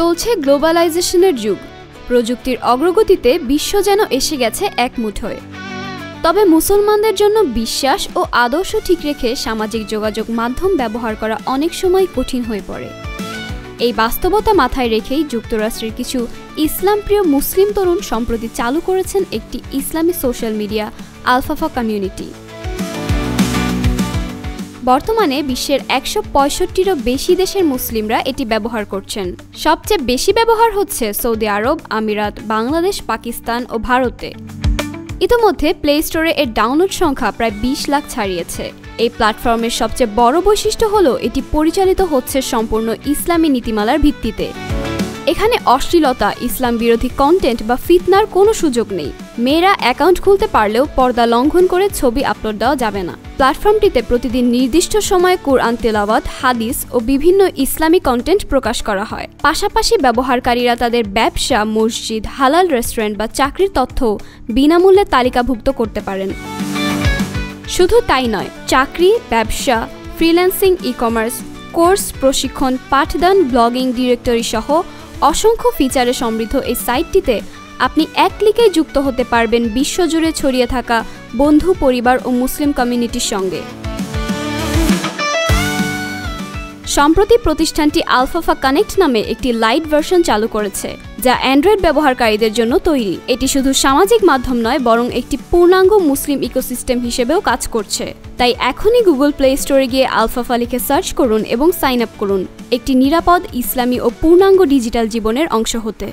চলছে গ্লোবালাইজেশনের যুগ। প্রযুক্তির অগ্রগতিতে বিশ্ব যেন এসে গেছে এক মুঠোয়। তবে মুসলমানদের জন্য বিশ্বাস ও আদর্শ ঠিক রেখে সামাজিক যোগাযোগ মাধ্যম ব্যবহার করা অনেক সময় কঠিন হয়ে পড়ে। এই বাস্তবতা মাথায় রেখেই যুক্তরাষ্ট্রের কিছু ইসলামপ্রিয় মুসলিম তরুণ সম্প্রতি চালু করেছেন একটি ইসলামী সোশ্যাল মিডিয়া আলফাফা কমিউনিটি। বর্তমানে বিশ্বের ১৬৫টিরও বেশি দেশের মুসলিমরা এটি ব্যবহার করছেন। সবচেয়ে বেশি ব্যবহার হচ্ছে সৌদি আরব, আমিরাত, বাংলাদেশ, পাকিস্তান ও ভারতে। ইতোমধ্যে প্লে স্টোরে এর ডাউনলোড সংখ্যা প্রায় ২০ লাখ ছাড়িয়েছে। এই প্ল্যাটফর্মের সবচেয়ে বড় বৈশিষ্ট্য হলো এটি পরিচালিত হচ্ছে সম্পূর্ণ ইসলামী নীতিমালার ভিত্তিতে। এখানে অশ্লীলতা, ইসলাম বিরোধী কন্টেন্ট বা ফিতনার কোনো সুযোগ নেই। মেয়েরা অ্যাকাউন্ট খুলতে পারলেও পর্দা লঙ্ঘন করে ছবি আপলোড দেওয়া যাবে না। প্ল্যাটফর্মটিতে প্রতিদিন নির্দিষ্ট সময়ে কুরআন তেলাওয়াত, হাদিস ও বিভিন্ন ইসলামী কন্টেন্ট প্রকাশ করা হয়। পাশাপাশি ব্যবহারকারীরা তাদের ব্যবসা, মসজিদ, হালাল রেস্টুরেন্ট বা চাকরির তথ্য বিনামূল্যে তালিকাভুক্ত করতে পারেন। শুধু তাই নয়, চাকরি, ব্যবসা, ফ্রিল্যান্সিং, ই-কমার্স, কোর্স, প্রশিক্ষণ, পাঠদান, ব্লগিং, ডিরেক্টরি সহ অসংখ্য ফিচারে সমৃদ্ধ এই সাইটটিতে আপনি এক ক্লিকেই যুক্ত হতে পারবেন বিশ্বজুড়ে ছড়িয়ে থাকা বন্ধু, পরিবার ও মুসলিম কমিউনিটির সঙ্গে। সম্প্রতি প্রতিষ্ঠানটি আলফাফা কানেক্ট নামে একটি লাইট ভার্সন চালু করেছে, যা অ্যান্ড্রয়েড ব্যবহারকারীদের জন্য তৈরি। এটি শুধু সামাজিক মাধ্যম নয়, বরং একটি পূর্ণাঙ্গ মুসলিম ইকোসিস্টেম হিসেবেও কাজ করছে। তাই এখনই গুগল প্লে স্টোরে গিয়ে আলফাফা লিখে সার্চ করুন এবং সাইন আপ করুন একটি নিরাপদ, ইসলামী ও পূর্ণাঙ্গ ডিজিটাল জীবনের অংশ হতে।